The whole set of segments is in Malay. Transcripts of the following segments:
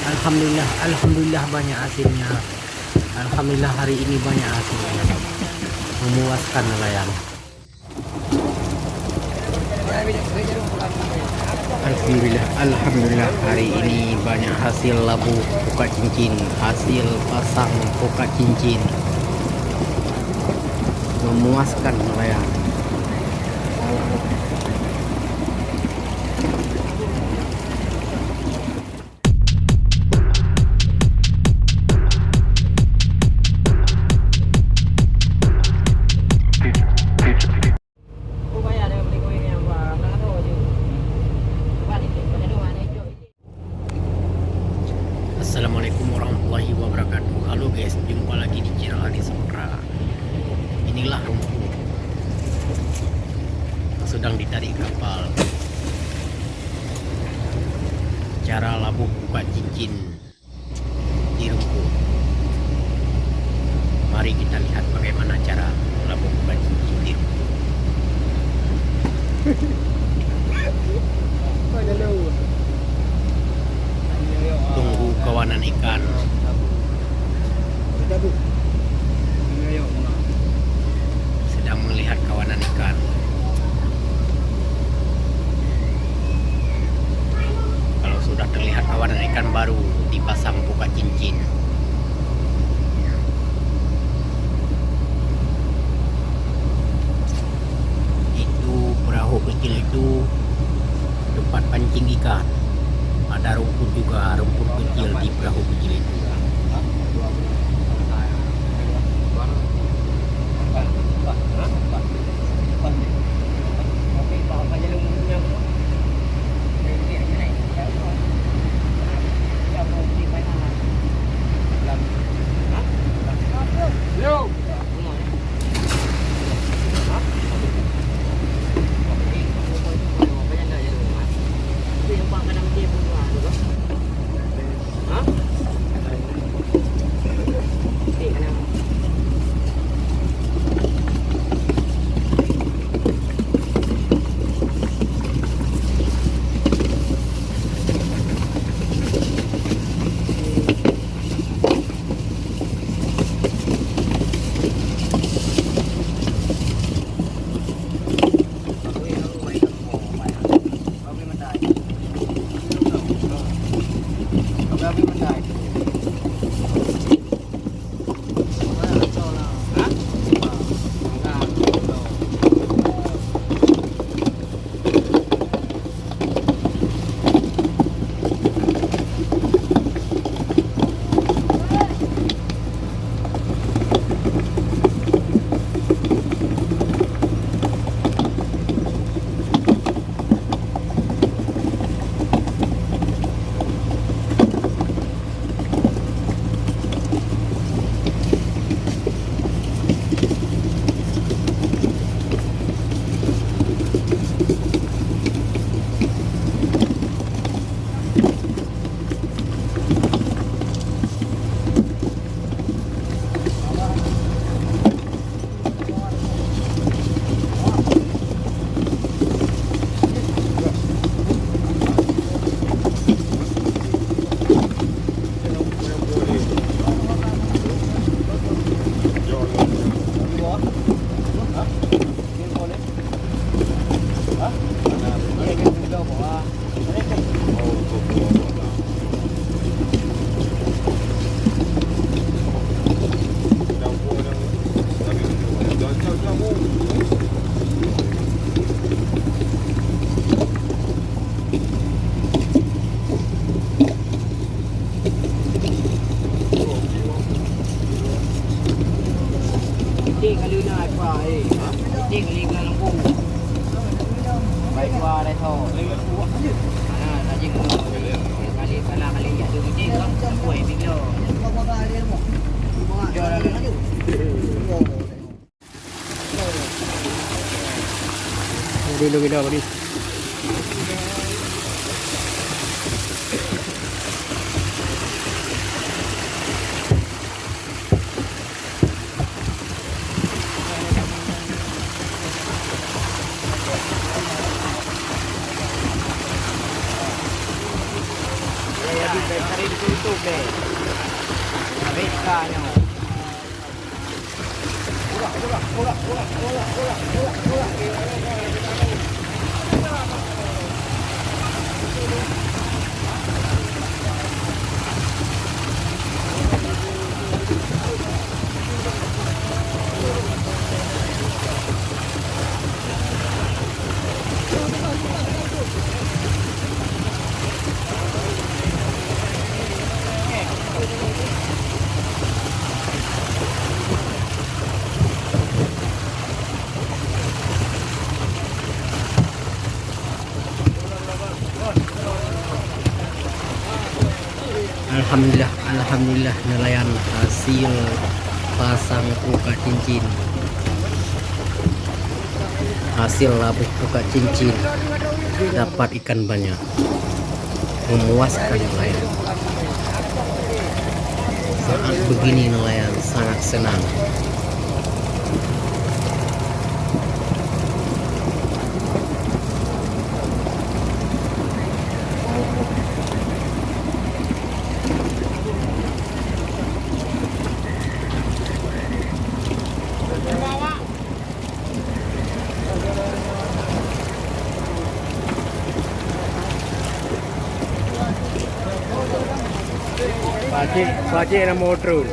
Alhamdulillah, alhamdulillah banyak hasilnya. Alhamdulillah hari ini banyak hasilnya. Memuaskan nelayan. Alhamdulillah, alhamdulillah hari ini banyak hasil labu pukat cincin, hasil pasang pukat cincin. Memuaskan nelayan. Assalamualaikum warahmatullahi wabarakatuh. Halo guys, jumpa lagi di channel Adi Saputra. Inilah rumpu yang sedang ditarik kapal. Cara labuh pukat cincin di rumpu. Mari kita lihat bagaimana cara labuh pukat cincin di rumpu. Tunggu kawanan ikan. Sedang melihat kawanan ikan. Kalau sudah terlihat kawanan ikan baru dipasang pukat cincin. Itu perahu kecil itu tempat pancing ikan. Ada rumput juga, rumput kecil di perahu kecil itu. Dulu kita deh, cari di YouTube deh. Bekanya. Alhamdulillah nelayan hasil pasang buka cincin, hasil labuh buka cincin, dapat ikan banyak, memuaskan nelayan. Saat begini nelayan sangat senang. Pakcik nak motor.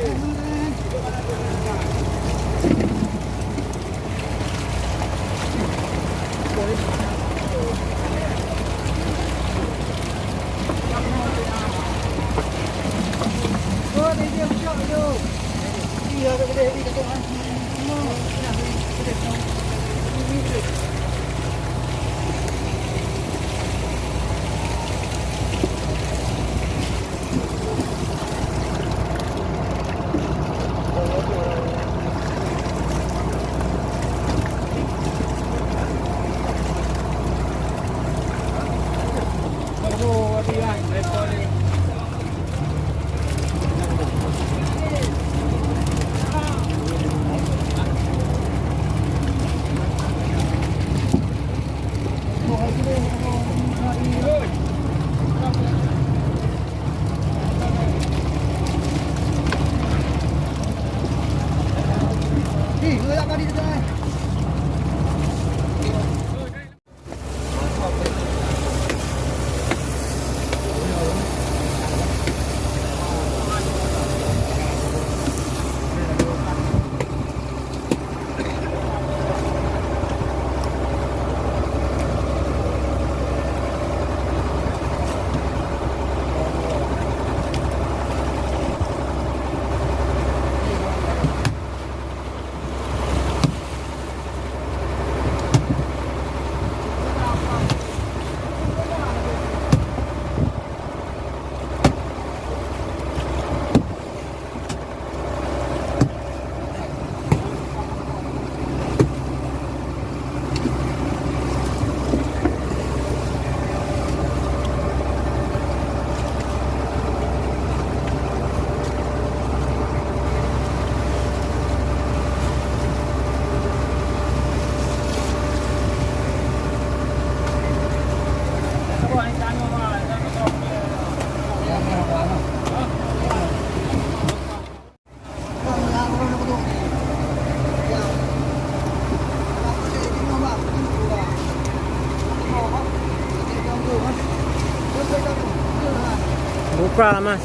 Buka lah mas.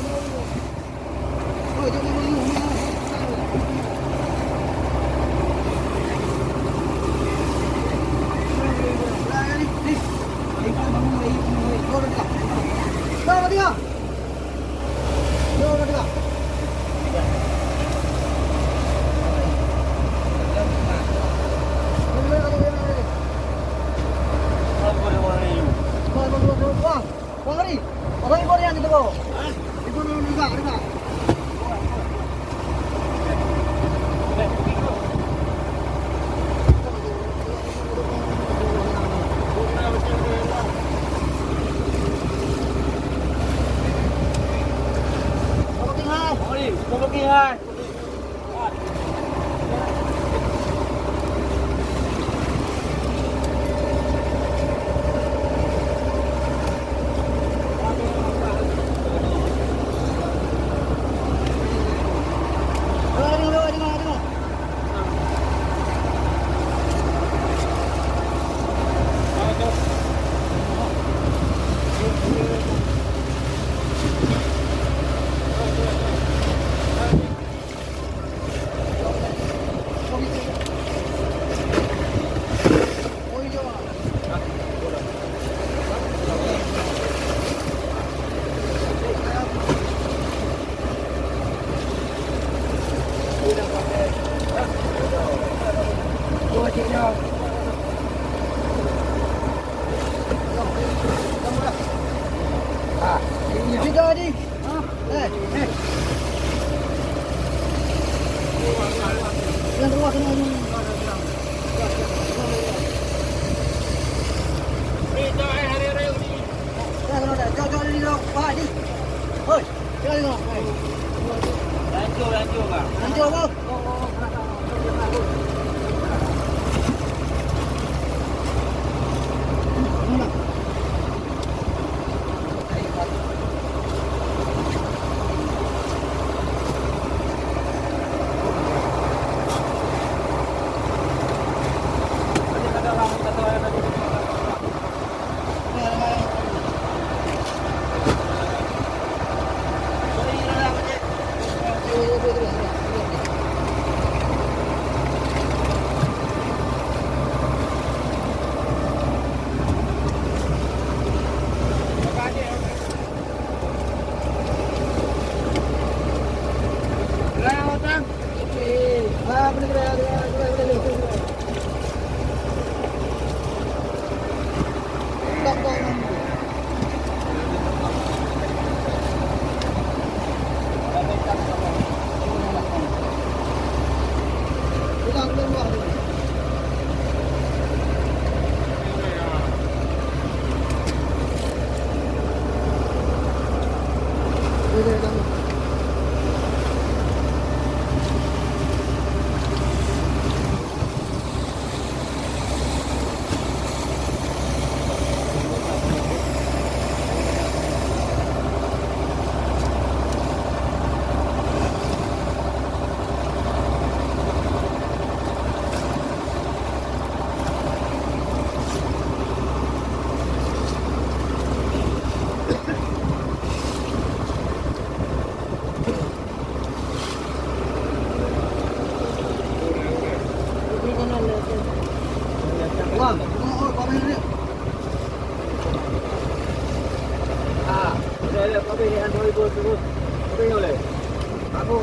Yang keluar kena ini. Jangan ni dong. Wah, ni. Hoi, jangan ni dong. Lanjut Kak. Lanjut apa? Ah, udah ada kopi ni Android terus. Kopi boleh. Aku.